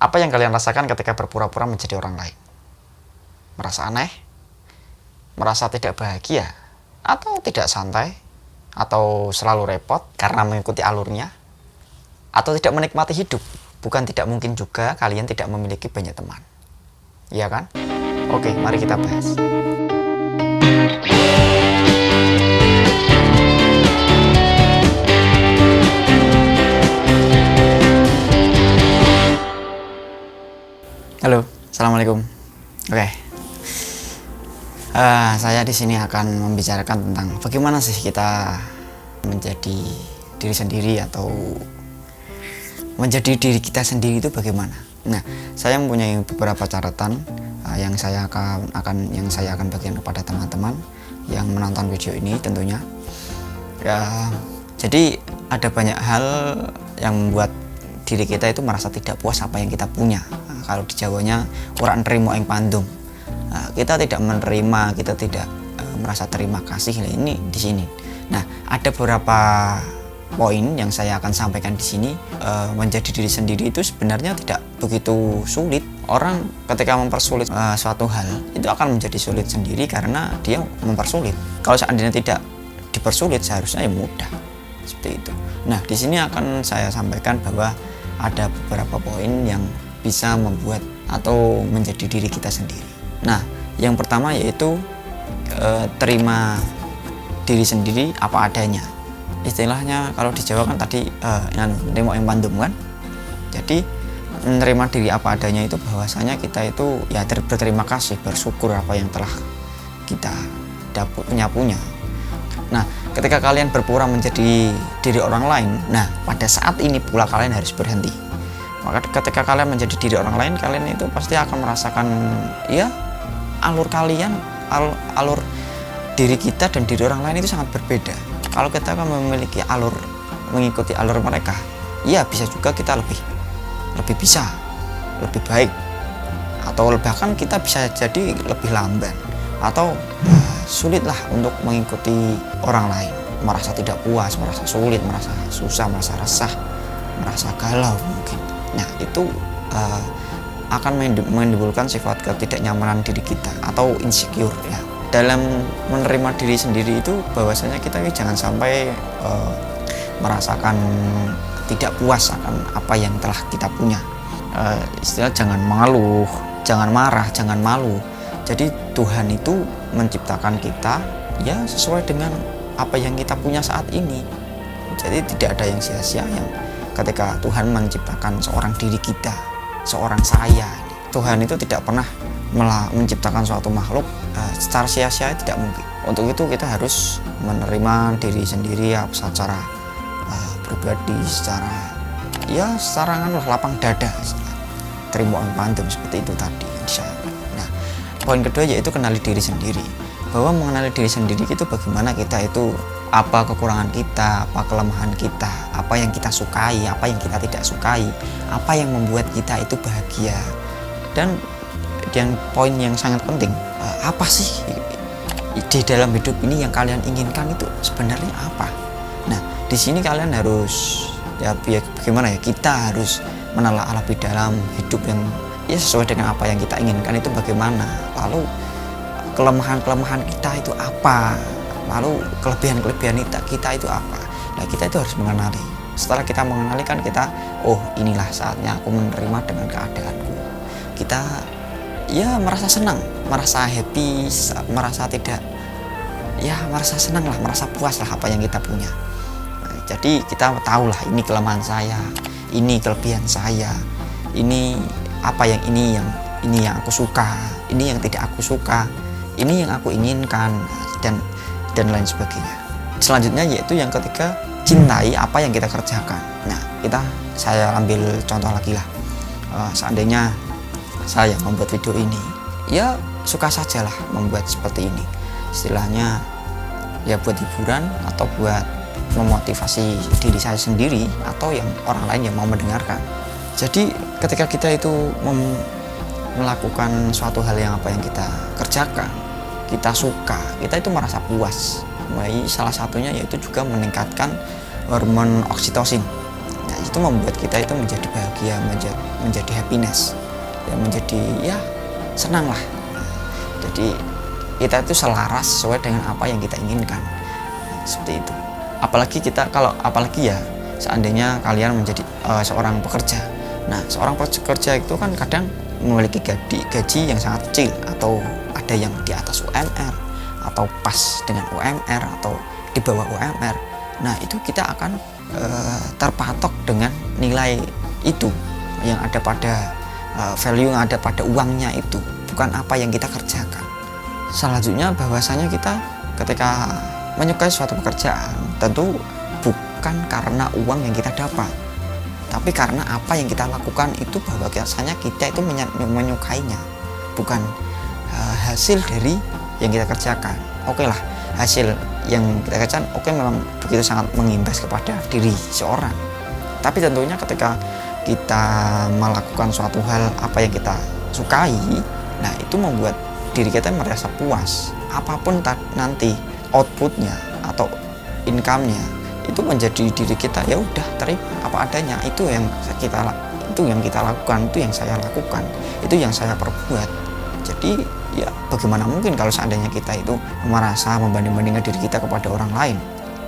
Apa yang kalian rasakan ketika berpura-pura menjadi orang lain? Merasa aneh? Merasa tidak bahagia? Atau tidak santai? Atau selalu repot karena mengikuti alurnya? Atau tidak menikmati hidup? Bukan tidak mungkin juga kalian tidak memiliki banyak teman. Iya kan? Oke, mari kita bahas. Halo, assalamualaikum. Oke, saya di sini akan membicarakan tentang bagaimana sih kita menjadi diri sendiri atau menjadi diri kita sendiri itu bagaimana. Nah, saya mempunyai beberapa catatan yang saya akan bagikan kepada teman-teman yang menonton video ini tentunya. Jadi ada banyak hal yang membuat diri kita itu merasa tidak puas apa yang kita punya. Kalau di Jawanya orang nerimo ing pandum. Kita tidak menerima, kita tidak merasa terima kasih ini di sini. Nah, ada beberapa poin yang saya akan sampaikan di sini. Menjadi diri sendiri itu sebenarnya tidak begitu sulit. Orang ketika mempersulit suatu hal itu akan menjadi sulit sendiri karena dia mempersulit. Kalau seandainya tidak dipersulit seharusnya ya mudah. Seperti itu. Nah, di sini akan saya sampaikan bahwa ada beberapa poin yang bisa membuat atau menjadi diri kita sendiri. Nah, yang pertama yaitu terima diri sendiri apa adanya. Istilahnya kalau di Jawa kan tadi nerimo ing pandum kan. Jadi menerima diri apa adanya itu bahwasanya kita itu ya berterima kasih, bersyukur apa yang telah kita punya. Nah, ketika kalian berpura menjadi diri orang lain, nah pada saat ini pula kalian harus berhenti. Maka ketika kalian menjadi diri orang lain, kalian itu pasti akan merasakan ya alur kalian, alur diri kita dan diri orang lain itu sangat berbeda. Kalau kita akan memiliki alur, mengikuti alur mereka, ya bisa juga kita lebih bisa, lebih baik, atau bahkan kita bisa jadi lebih lamban atau sulitlah untuk mengikuti orang lain, merasa tidak puas, merasa sulit, merasa susah, merasa resah, merasa galau mungkin. Nah, itu akan menimbulkan sifat ketidaknyamanan diri kita atau insecure ya. Dalam menerima diri sendiri itu bahwasanya kita jangan sampai merasakan tidak puas akan apa yang telah kita punya. Istilah jangan mengeluh, jangan marah, jangan malu. Jadi Tuhan itu menciptakan kita ya sesuai dengan apa yang kita punya saat ini. Jadi tidak ada yang sia-sia yang ketika Tuhan menciptakan seorang diri kita, seorang saya. Tuhan itu tidak pernah menciptakan suatu makhluk secara sia-sia, tidak mungkin. Untuk itu kita harus menerima diri sendiri ya secara pribadi, secara lapang dada. Terima pandem seperti itu tadi, insya Allah. Nah, poin kedua yaitu kenali diri sendiri. Bahwa mengenali diri sendiri itu bagaimana kita itu, apa kekurangan kita, apa kelemahan kita, apa yang kita sukai, apa yang kita tidak sukai, apa yang membuat kita itu bahagia. Dan yang poin yang sangat penting, apa sih di dalam hidup ini yang kalian inginkan itu sebenarnya apa? Nah, di sini kalian harus ya bagaimana ya, kita harus menelaah lebih dalam hidup yang ya sesuai dengan apa yang kita inginkan itu bagaimana. Lalu kelemahan-kelemahan kita itu apa? Lalu kelebihan-kelebihan kita itu apa? Nah, kita itu harus mengenali. Setelah kita mengenali kan kita, oh inilah saatnya aku menerima dengan keadaanku. Kita ya merasa senang, merasa happy, merasa senang lah, merasa puas lah apa yang kita punya. Nah, jadi kita tahulah ini kelemahan saya, ini kelebihan saya, ini apa yang ini yang aku suka, ini yang tidak aku suka, ini yang aku inginkan, dan lain sebagainya. Selanjutnya yaitu yang ketiga, cintai apa yang kita kerjakan. Nah, saya ambil contoh lagi lah. Seandainya saya membuat video ini, ya suka sajalah membuat seperti ini. Istilahnya ya buat hiburan atau buat memotivasi diri saya sendiri atau yang orang lain yang mau mendengarkan. Jadi ketika kita itu melakukan suatu hal yang apa yang kita kerjakan, kita suka, kita itu merasa puas. Salah satunya yaitu juga meningkatkan hormon oksitosin. Nah, itu membuat kita itu menjadi bahagia, menjadi happiness, ya menjadi ya senang lah. Jadi kita itu selaras sesuai dengan apa yang kita inginkan, seperti itu. Apalagi ya seandainya kalian menjadi seorang pekerja. Nah, seorang pekerja itu kan kadang memiliki gaji yang sangat kecil, atau ada yang di atas UMR, atau pas dengan UMR, atau di bawah UMR. Nah, itu kita akan terpatok dengan nilai itu yang ada pada value yang ada pada uangnya itu, bukan apa yang kita kerjakan. Selanjutnya bahwasanya kita ketika menyukai suatu pekerjaan tentu bukan karena uang yang kita dapat, tapi karena apa yang kita lakukan itu, bahwasanya kita itu menyukainya, bukan hasil dari yang kita kerjakan. Oke lah, hasil yang kita kerjakan memang begitu sangat mengimbas kepada diri seorang, tapi tentunya ketika kita melakukan suatu hal apa yang kita sukai, nah itu membuat diri kita merasa puas. Apapun nanti outputnya atau income-nya itu menjadi diri kita, ya udah terima apa adanya. Itu yang kita lakukan, itu yang saya lakukan, itu yang saya perbuat. Jadi ya bagaimana mungkin kalau seandainya kita itu merasa membanding-bandingkan diri kita kepada orang lain,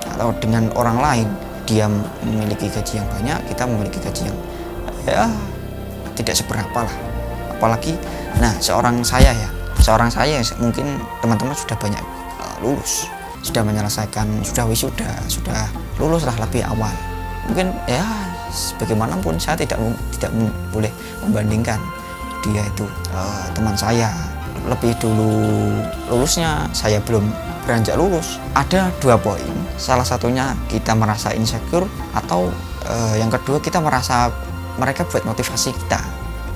atau dengan orang lain dia memiliki gaji yang banyak, kita memiliki gaji yang ya tidak seberapa lah. Apalagi seorang saya mungkin teman-teman sudah banyak lulus, sudah menyelesaikan, sudah wisuda, sudah lulus lah lebih awal. Mungkin ya bagaimanapun saya tidak boleh membandingkan dia itu teman saya lebih dulu lulusnya, saya belum beranjak lulus. Ada 2 poin, salah satunya kita merasa insecure, atau yang kedua kita merasa mereka buat motivasi kita.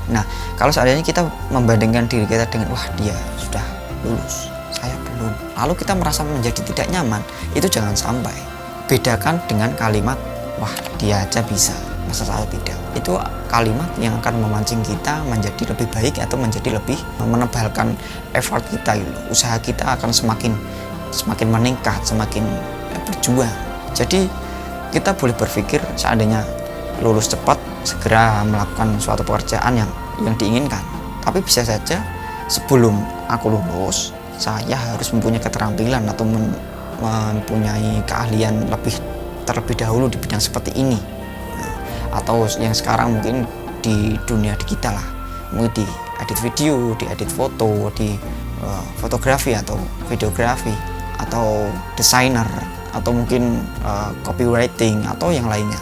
Nah, kalau seandainya kita membandingkan diri kita dengan wah dia sudah lulus, saya belum, lalu kita merasa menjadi tidak nyaman, itu jangan sampai. Bedakan dengan kalimat wah dia aja bisa, masa saya tidak. Itu kalimat yang akan memancing kita menjadi lebih baik, atau menjadi lebih menebalkan effort kita gitu. Usaha kita akan semakin meningkat, semakin berjuang. Jadi kita boleh berpikir seandainya lulus cepat, segera melakukan suatu pekerjaan yang diinginkan. Tapi bisa saja sebelum aku lulus, saya harus mempunyai keterampilan atau mempunyai keahlian terlebih dahulu di bidang seperti ini. Atau yang sekarang mungkin di dunia digital lah, mungkin di edit video, di edit foto, di fotografi atau videografi, atau desainer, atau mungkin copywriting, atau yang lainnya.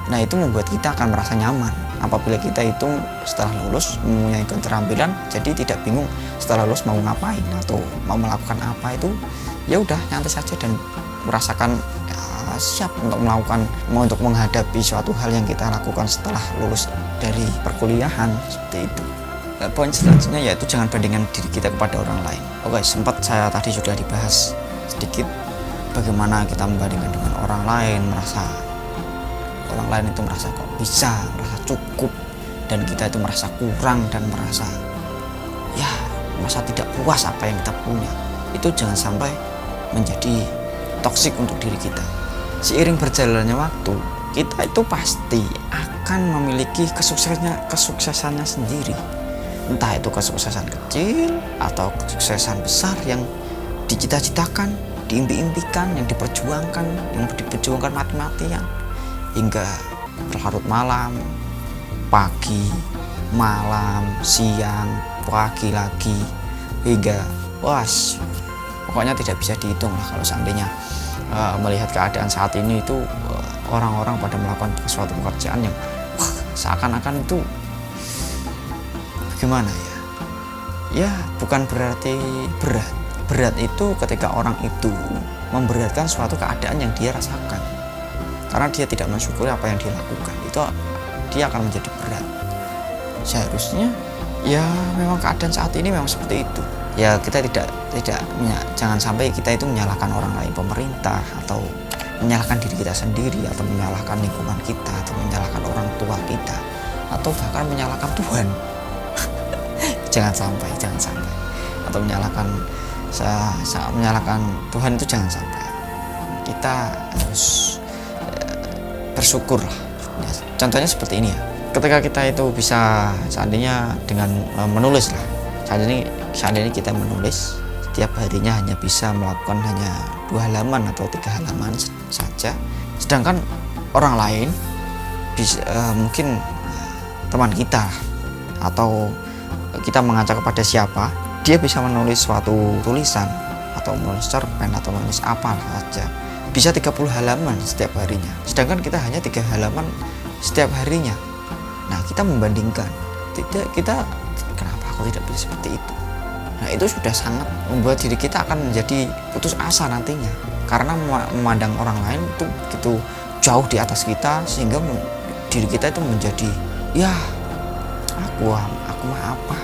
Nah, itu membuat kita akan merasa nyaman apabila kita itu setelah lulus mempunyai keterampilan, jadi tidak bingung setelah lulus mau ngapain atau mau melakukan apa. Itu ya udah nyantai saja dan merasakan siap untuk menghadapi suatu hal yang kita lakukan setelah lulus dari perkuliahan, seperti itu. Poin selanjutnya yaitu jangan bandingkan diri kita kepada orang lain. Oke, sempat saya tadi sudah dibahas sedikit bagaimana kita membandingkan dengan orang lain, merasa orang lain itu merasa kok bisa, merasa cukup, dan kita itu merasa kurang dan merasa tidak puas apa yang kita punya. Itu jangan sampai menjadi toksik untuk diri kita. Seiring berjalannya waktu, kita itu pasti akan memiliki kesuksesannya sendiri. Entah itu kesuksesan kecil atau kesuksesan besar yang dicita-citakan, diimpi-impikan, yang diperjuangkan mati-matian, hingga berlarut malam, pagi, malam, siang, pagi lagi, hingga pokoknya tidak bisa dihitung lah kalau seandainya melihat keadaan saat ini itu orang-orang pada melakukan suatu pekerjaan yang seakan-akan itu bagaimana ya bukan berarti berat itu ketika orang itu memberatkan suatu keadaan yang dia rasakan, karena dia tidak mensyukuri apa yang dia lakukan, itu dia akan menjadi berat. Seharusnya ya memang keadaan saat ini memang seperti itu. Ya kita jangan sampai kita itu menyalahkan orang lain, pemerintah, atau menyalahkan diri kita sendiri, atau menyalahkan lingkungan kita, atau menyalahkan orang tua kita, atau bahkan menyalahkan Tuhan. jangan sampai atau menyalahkan Tuhan, itu jangan sampai. Kita harus bersyukur lah Ya, contohnya seperti ini ya. Ketika kita itu bisa seandainya dengan menulis lah. Seandainya kita menulis setiap harinya hanya bisa melakukan hanya 2 halaman atau 3 halaman saja. Sedangkan orang lain bisa mungkin teman kita atau kita mengajak kepada siapa, dia bisa menulis suatu tulisan atau menulis cerpen atau menulis apa saja bisa 30 halaman setiap harinya, sedangkan kita hanya 3 halaman setiap harinya. Nah, kita membandingkan, kita kenapa aku tidak bisa seperti itu. Nah, itu sudah sangat membuat diri kita akan menjadi putus asa nantinya, karena memandang orang lain itu begitu jauh di atas kita, sehingga diri kita itu menjadi, ya aku mah apa,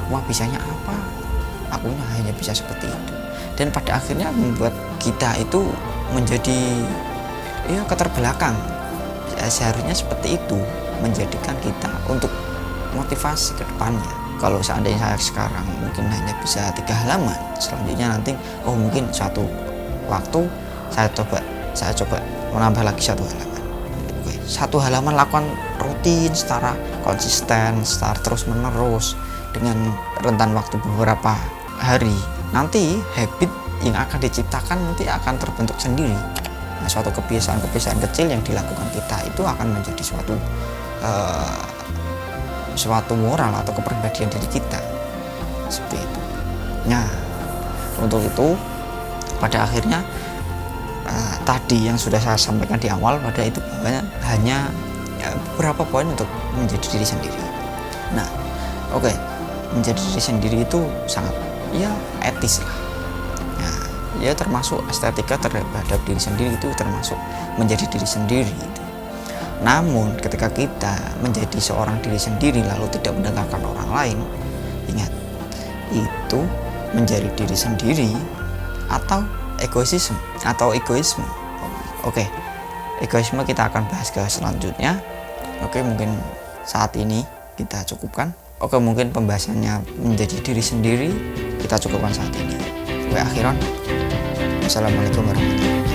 aku mah bisanya apa, aku mah hanya bisa seperti itu. Dan pada akhirnya membuat kita itu menjadi ya keterbelakang. Seharusnya seperti itu menjadikan kita untuk motivasi ke depannya. Kalau seandainya saya sekarang mungkin hanya bisa 3 halaman, selanjutnya nanti mungkin suatu waktu saya coba menambah lagi 1 halaman. Oke, 1 halaman lakukan rutin secara konsisten, secara terus menerus dengan rentan waktu beberapa hari. Nanti habit yang akan diciptakan nanti akan terbentuk sendiri. Nah, suatu kebiasaan-kebiasaan kecil yang dilakukan kita itu akan menjadi suatu moral atau kepribadian diri kita, seperti itu. Nah, untuk itu pada akhirnya tadi yang sudah saya sampaikan di awal pada itu hanya beberapa poin untuk menjadi diri sendiri. Nah, oke, menjadi diri sendiri itu sangat ya etis lah. Nah, ya termasuk estetika terhadap diri sendiri itu termasuk menjadi diri sendiri. Namun ketika kita menjadi seorang diri sendiri lalu tidak mendengarkan orang lain, ingat, itu menjadi diri sendiri atau egoisme. Oke, egoisme kita akan bahas ke selanjutnya. Oke, mungkin saat ini kita cukupkan. Oke, mungkin pembahasannya menjadi diri sendiri kita cukupkan saat ini. Wa akhiran, wassalamualaikum warahmatullahi wabarakatuh.